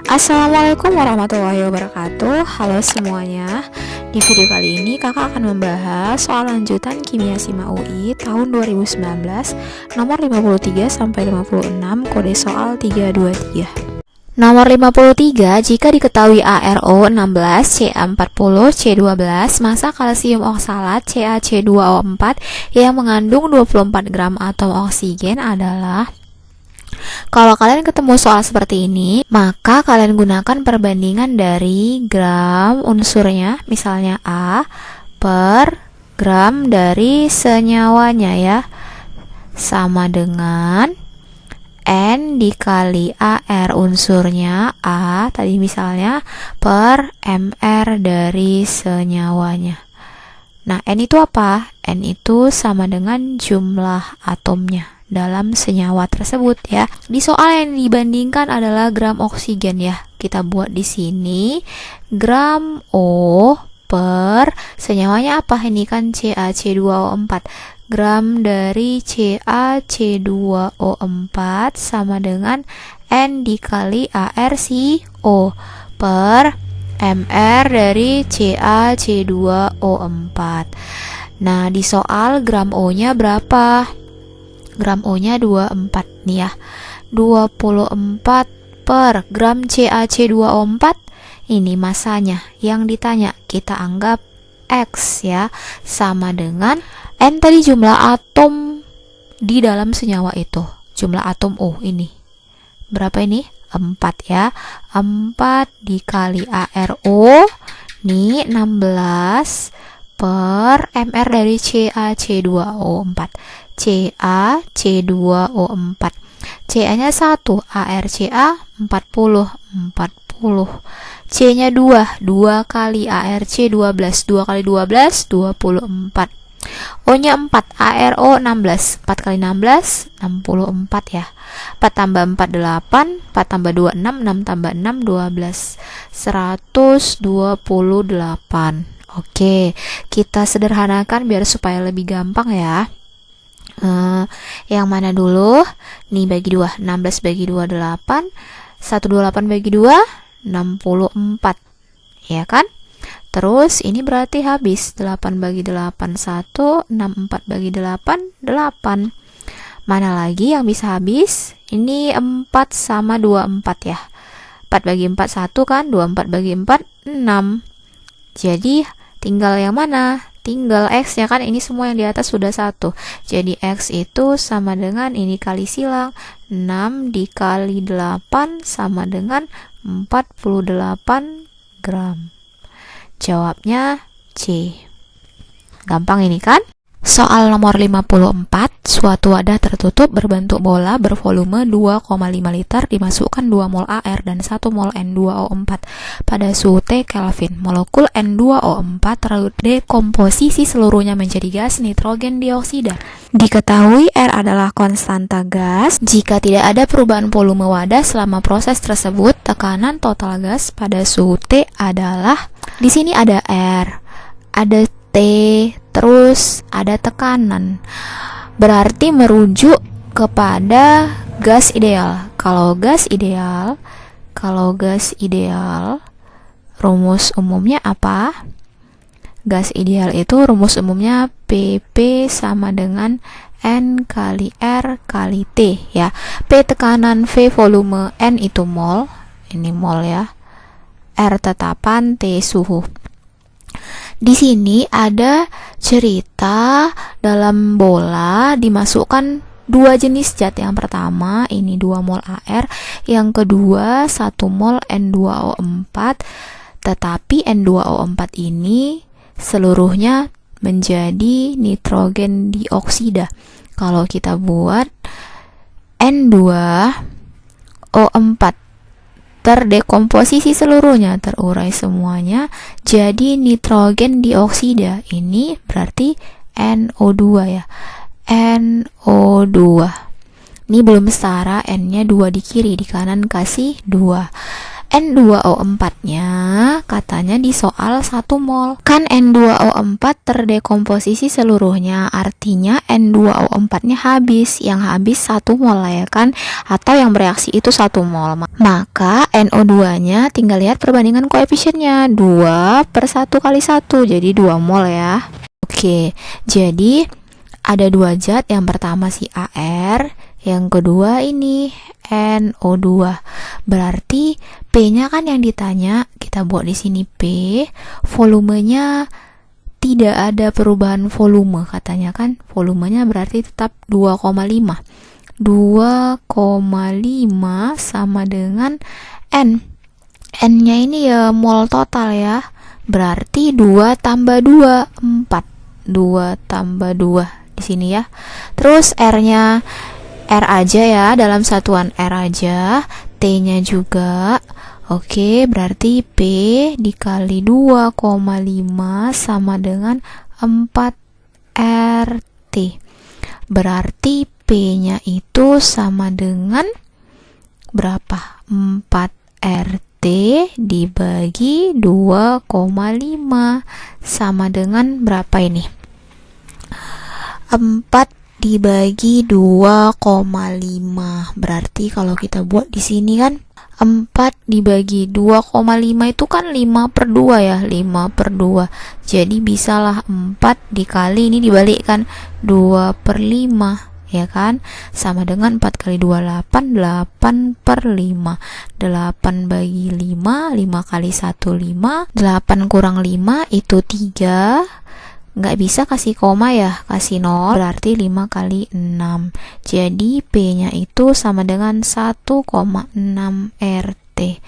Assalamualaikum warahmatullahi wabarakatuh. Halo semuanya. Di video kali ini kakak akan membahas soal lanjutan Kimia Sima UI tahun 2019 nomor 53 sampai 56, kode soal 323. Nomor 53, jika diketahui ARO 16, Ca40, C12, massa kalsium oksalat CaC2O4 yang mengandung 24 gram atom oksigen adalah. Kalau kalian ketemu soal seperti ini, maka kalian gunakan perbandingan dari gram unsurnya, misalnya A, per gram dari senyawanya ya, sama dengan N dikali AR unsurnya A, tadi misalnya, per MR dari senyawanya. Nah, N itu apa? N itu sama dengan jumlah atomnya dalam senyawa tersebut ya. Di soal yang dibandingkan adalah gram oksigen ya. Kita buat di sini gram O per senyawanya apa? Ini kan CaC2O4. Gram dari CaC2O4 sama dengan N dikali ArCO per MR dari CaC2O4. Nah, di soal gram O-nya berapa? Gram O-nya 24 nih ya. 24 per gram CaC2O4. Ini masanya yang ditanya. Kita anggap X ya. Sama dengan N tadi jumlah atom di dalam senyawa itu. Jumlah atom O ini. Berapa ini? 4 ya. 4 dikali ARO. Nih 16 per MR dari CaC2O4. CaC2O4. Ca-nya 1, ArCa 40. C-nya 2, 2 kali ArC 12, 2 kali 12, 24. O-nya 4, ARO 16, 4 kali 16, 64 ya. 4 tambah 4, 8, 4 tambah 2, 6, 6 tambah 6, 12, 128. Oke, kita sederhanakan biar supaya lebih gampang ya. Yang mana dulu? Nih bagi 2, 16 bagi 2, 8, 128 bagi 2, 64 ya kan? Terus ini berarti habis 8 bagi 8, 1, 64 bagi 8, 8. Mana lagi yang bisa habis? Ini 4 sama 24 ya. 4 bagi 4, 1 kan? 24 bagi 4, 6. Jadi tinggal yang mana? Tinggal X ya kan, ini semua yang di atas sudah 1. Jadi X itu sama dengan ini kali silang, 6 dikali 8 sama dengan 48 gram. Jawabnya C. Gampang ini kan? Soal nomor 54, suatu wadah tertutup berbentuk bola bervolume 2,5 liter dimasukkan 2 mol AR dan 1 mol N2O4 pada suhu T Kelvin. Molekul N2O4 terdekomposisi seluruhnya menjadi gas nitrogen dioksida. Diketahui R adalah konstanta gas. Jika tidak ada perubahan volume wadah selama proses tersebut, tekanan total gas pada suhu T adalah, di sini ada R, ada T, terus ada tekanan. Berarti merujuk kepada gas ideal. Kalau gas ideal, rumus umumnya apa? Gas ideal itu rumus umumnya PP sama dengan N kali R kali T ya. P tekanan, V volume, N itu mol, ini mol ya. R tetapan, T suhu. Di sini ada cerita dalam bola dimasukkan 2 jenis zat. Yang pertama ini 2 mol AR, yang kedua 1 mol N2O4. Tetapi N2O4 ini seluruhnya menjadi nitrogen dioksida. Kalau kita buat N2O4 terdekomposisi seluruhnya, terurai semuanya jadi nitrogen dioksida. Ini berarti NO2 ya. NO2. Ini belum setara, N-nya 2 di kiri, di kanan kasih 2. N2O4-nya katanya di soal 1 mol. Kan N2O4 terdekomposisi seluruhnya, artinya N2O4-nya habis. Yang habis 1 mol lah ya kan, atau yang bereaksi itu 1 mol. Maka NO2-nya tinggal lihat perbandingan koefisiennya, 2/1 kali 1, jadi 2 mol ya. Oke, jadi ada 2 zat, yang pertama si AR, yang kedua ini NO2. Berarti P-nya kan yang ditanya, kita buat di sini P, volumenya tidak ada perubahan volume katanya kan. Volumenya berarti tetap 2,5. 2,5 sama dengan N. N-nya ini ya mol total ya. Berarti 2 tambah 2, 4. 2 tambah 2 di sini ya. Terus R-nya R aja ya, dalam satuan R aja, T-nya juga. Oke, berarti P dikali 2,5 sama dengan 4 RT. Berarti P-nya itu sama dengan berapa? 4 RT dibagi 2,5 sama dengan berapa ini? 4 dibagi 2,5. Berarti kalau kita buat di sini kan 4 dibagi 2,5 itu kan 5/2 ya, 5/2. Jadi bisalah 4 dikali ini dibalikkan 2/5 ya kan, sama dengan 4 kali 2 8, 8/5. 8 bagi 5, 5 kali 1 5, 8 kurang 5 itu 3. Nggak bisa kasih koma ya, kasih 0, berarti 5 kali 6. Jadi P-nya itu sama dengan 1,6 RT.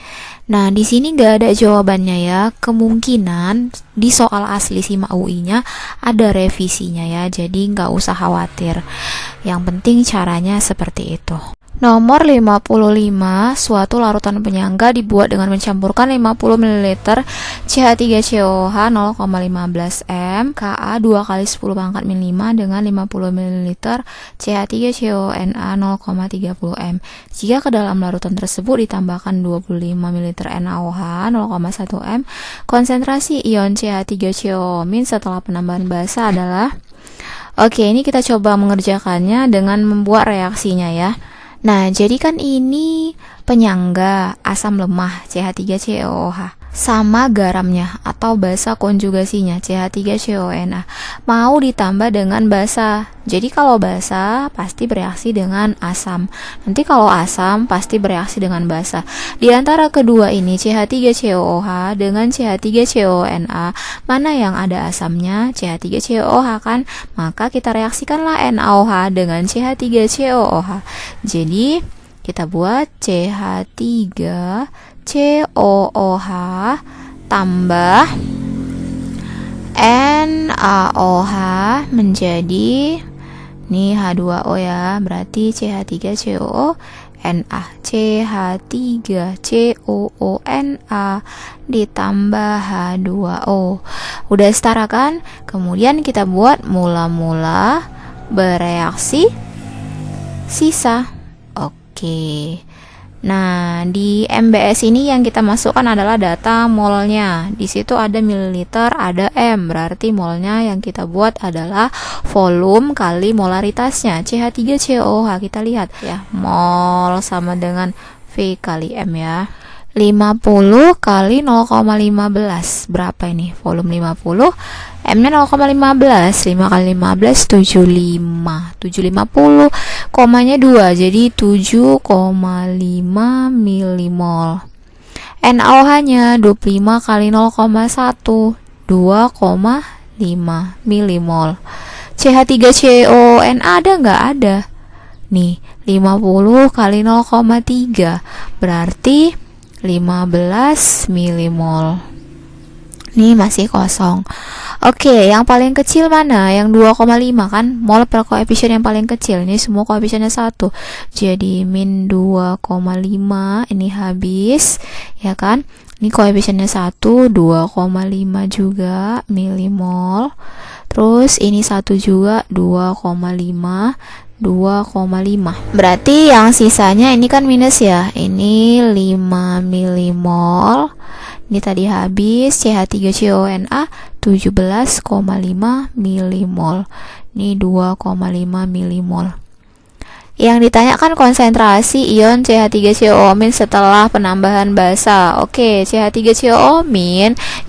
Nah, di sini nggak ada jawabannya ya. Kemungkinan di soal asli SIMA UI-nya ada revisinya ya, jadi nggak usah khawatir. Yang penting caranya seperti itu. Nomor 55, suatu larutan penyangga dibuat dengan mencampurkan 50 ml CH3COOH 0,15 m Ka 2 kali 10 pangkat min 5 dengan 50 ml CH3CONA 0,30 m. Jika ke dalam larutan tersebut ditambahkan 25 ml NaOH 0,1 m, konsentrasi ion CH3CO- setelah penambahan basa adalah. Oke, ini kita coba mengerjakannya dengan membuat reaksinya ya. Nah, jadi kan ini penyangga asam lemah CH3COOH sama garamnya atau basa konjugasinya CH3CONA mau ditambah dengan basa. Jadi kalau basa pasti bereaksi dengan asam. Nanti kalau asam pasti bereaksi dengan basa. Di antara kedua ini CH3COOH dengan CH3CONA, mana yang ada asamnya? CH3COOH kan? Maka kita reaksikanlah NaOH dengan CH3COOH. Jadi kita buat CH3COOH tambah NaOH menjadi nih H2O ya, berarti CH3COONA. CH3COONA ditambah H2O. Udah setara kan? Kemudian kita buat mula-mula bereaksi sisa. Oke. Nah, di MBS ini yang kita masukkan adalah data molnya. Di situ ada mililiter, ada M. Berarti molnya yang kita buat adalah volume kali molaritasnya. CH3COOH kita lihat ya. Mol sama dengan V kali M ya. 50 kali 0,15. Berapa ini? Volume 50. M-nya 0,15. 5 kali 15 75. 750. Komanya 2. Jadi 7,5 milimol. NaOH-nya 25 kali 0,1. 2,5 milimol. CH3CONA ada nggak? Ada. Nih, 50 kali 0,3. Berarti 15 milimol. Ini masih kosong. Oke, yang paling kecil mana? Yang 2,5 kan? Mol per koefisien yang paling kecil. Ini semua koefisiennya 1. Jadi min 2,5 ini habis, ya kan? Ini koefisiennya 1, 2,5 juga milimol. Terus ini 1 juga 2,5 2,5. Berarti yang sisanya ini kan minus ya. Ini 5 milimol. Ini tadi habis CH3CONA 17,5 milimol. Ini 2,5 milimol. Yang ditanyakan konsentrasi ion CH3COO- setelah penambahan basa. Oke, CH3COO-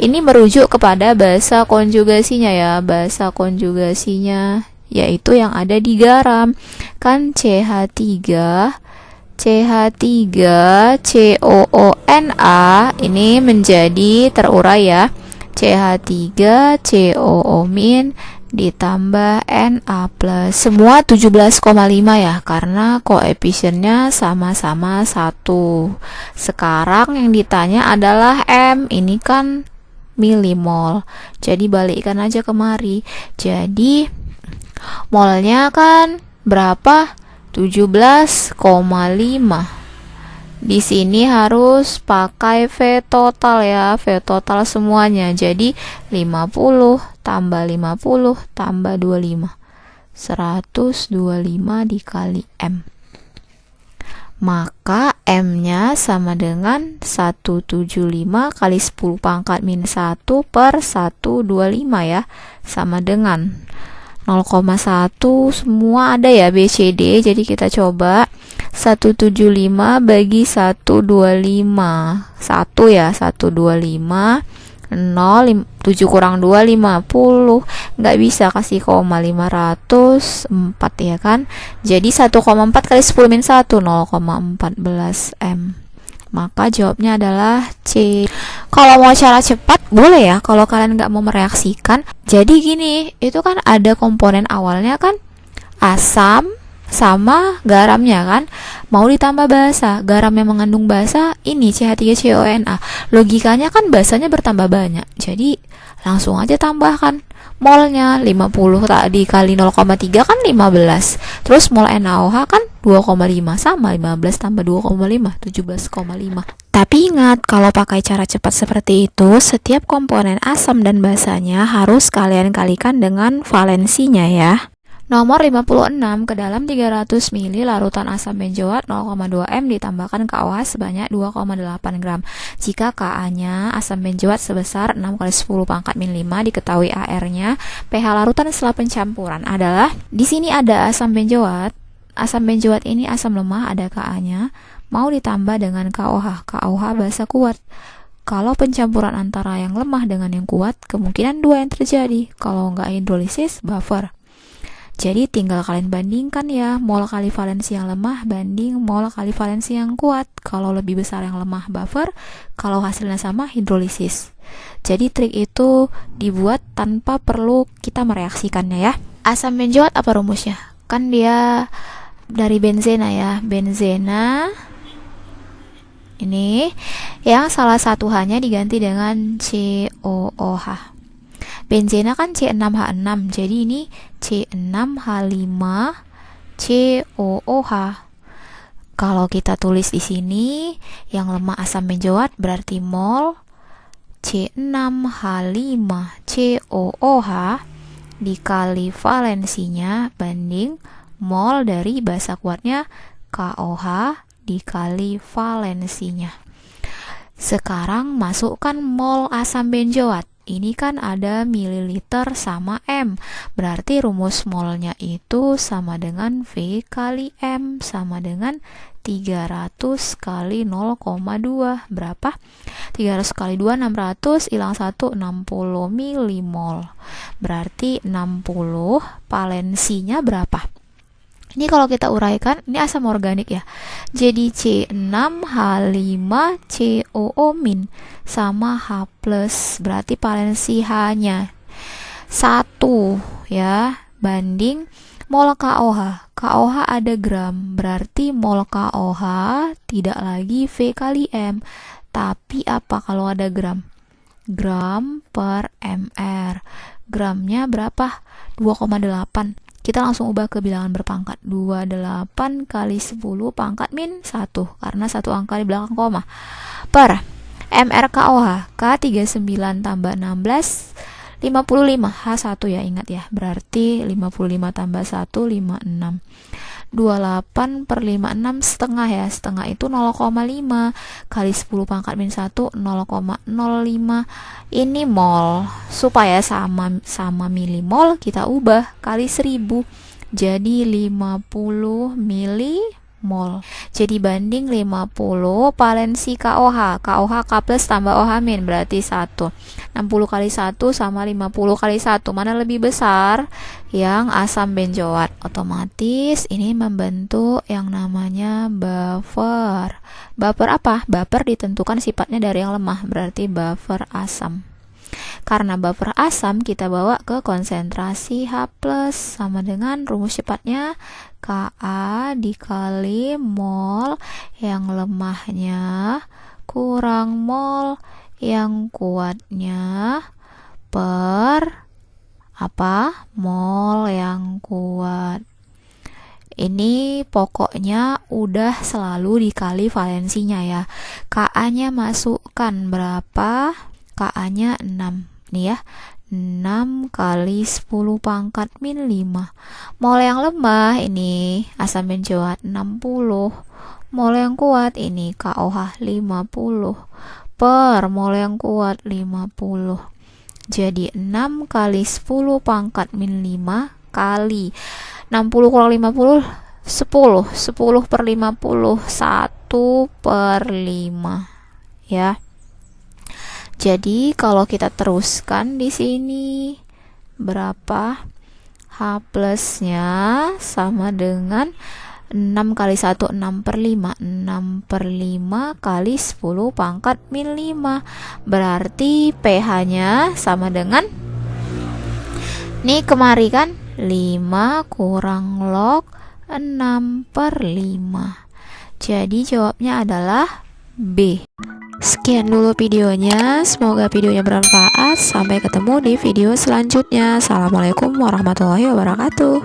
ini merujuk kepada basa konjugasinya ya. Basa konjugasinya yaitu yang ada di garam. Kan CH3COONA ini menjadi terurai ya. CH3COO- ditambah Na+. Semua 17,5 ya, karena koefisiennya sama-sama 1. Sekarang yang ditanya adalah M. Ini kan milimol. Jadi balikkan aja kemari. Jadi molnya kan berapa? 17,5. Di sini harus pakai V total ya, V total semuanya. Jadi 50 tambah 50 tambah 25. 125 dikali M. Maka M-nya sama dengan 175 kali 10 pangkat min 1 per 125 ya. Sama dengan 0,1 semua ada ya B, C, D. Jadi kita coba 175 bagi 125. 1 ya, 125. 0, 7 kurang 2, 50. Nggak bisa kasih koma, 504 ya kan. Jadi 1,4 kali 10 min 1, 0,14 M. Maka jawabnya adalah C. Kalau mau cara cepat boleh ya, kalau kalian nggak mau mereaksikan. Jadi gini, itu kan ada komponen awalnya kan asam sama garamnya kan, mau ditambah basa. Garam yang mengandung basa ini CH3CONA. Logikanya kan basanya bertambah banyak, jadi langsung aja tambahkan molnya. 50 tadi kali 0,3 kan 15. Terus mol NaOH kan 2,5, sama 15 tambah 2,5, 17,5. Tapi ingat, kalau pakai cara cepat seperti itu, setiap komponen asam dan basanya harus kalian kalikan dengan valensinya ya. Nomor 56, ke dalam 300 ml larutan asam benzoat 0,2 M ditambahkan KOH sebanyak 2,8 gram. Jika Ka-nya asam benzoat sebesar 6 kali 10 pangkat min 5, diketahui AR-nya. pH larutan setelah pencampuran adalah, di sini ada asam benzoat. Asam benzoat ini asam lemah, ada Ka-nya. Mau ditambah dengan KOH. KOH basa kuat. Kalau pencampuran antara yang lemah dengan yang kuat, kemungkinan dua yang terjadi. Kalau nggak hidrolisis, buffer. Jadi tinggal kalian bandingkan ya, mol kali valensi yang lemah banding mol kali valensi yang kuat. Kalau lebih besar yang lemah, buffer. Kalau hasilnya sama, hidrolisis. Jadi trik itu dibuat tanpa perlu kita mereaksikannya ya. Asam benzoat apa rumusnya? Kan dia dari benzena ya. Benzena ini yang salah satu H-nya diganti dengan COOH. Benzena kan C6H6, jadi ini C6H5COOH. Kalau kita tulis di sini yang lemah asam benzoat berarti mol C6H5COOH dikali valensinya banding mol dari basa kuatnya KOH dikali valensinya. Sekarang masukkan mol asam benzoat. Ini kan ada mililiter sama M. Berarti rumus molnya itu sama dengan V kali M sama dengan 300 kali 0,2. Berapa? 300 kali 2, 600. Hilang 1, 60 milimol. Berarti 60. Valensinya berapa? Ini kalau kita uraikan, ini asam organik ya. Jadi C6H5COO- sama H+, berarti valensi H-nya 1 ya, banding mol KOH. KOH ada gram, berarti mol KOH tidak lagi V kali M. Tapi apa kalau ada gram? Gram per mR. Gramnya berapa? 2,8. Kita langsung ubah ke bilangan berpangkat. 28 kali 10 pangkat min 1. Karena satu angka di belakang koma. Per MRKOH. K39 tambah 16. 55 H1 ya, ingat ya. Berarti 55 tambah 1 56. 28 per 56 setengah ya. Setengah itu 0,5 kali 10 pangkat min 1 0,05. Ini mol. Supaya sama milimol kita ubah kali 1000. Jadi 50 milimol. Jadi banding 50 valensi KOH. KOH K plus tambah OH min berarti 1. 60 kali 1 sama 50 kali 1. Mana lebih besar? Yang asam benzoat. Otomatis ini membentuk yang namanya buffer. Buffer apa? Buffer ditentukan sifatnya dari yang lemah, berarti buffer asam. Karena buffer asam kita bawa ke konsentrasi H+, sama dengan rumus cepatnya Ka dikali mol yang lemahnya kurang mol yang kuatnya per apa? Mol yang kuat. Ini pokoknya udah selalu dikali valensinya ya. Ka-nya masukkan berapa? Ka-nya 6. Nih ya. 6 kali 10 pangkat min 5. Mol yang lemah ini asam benzoat 60. Mol yang kuat ini KOH 50. Per mol yang kuat 50. Jadi 6 kali 10 pangkat min 5 kali 60 kurang 50 10. 10 per 50 1 per 5 ya. Jadi kalau kita teruskan di sini berapa? H plusnya sama dengan 6 kali 1 6 per 5. 6 per 5 kali 10 pangkat min 5. Berarti pH nya sama dengan, nih kemari kan, 5 kurang log 6 per 5. Jadi jawabnya adalah B. Sekian dulu videonya, semoga videonya bermanfaat. Sampai ketemu di video selanjutnya. Assalamualaikum warahmatullahi wabarakatuh.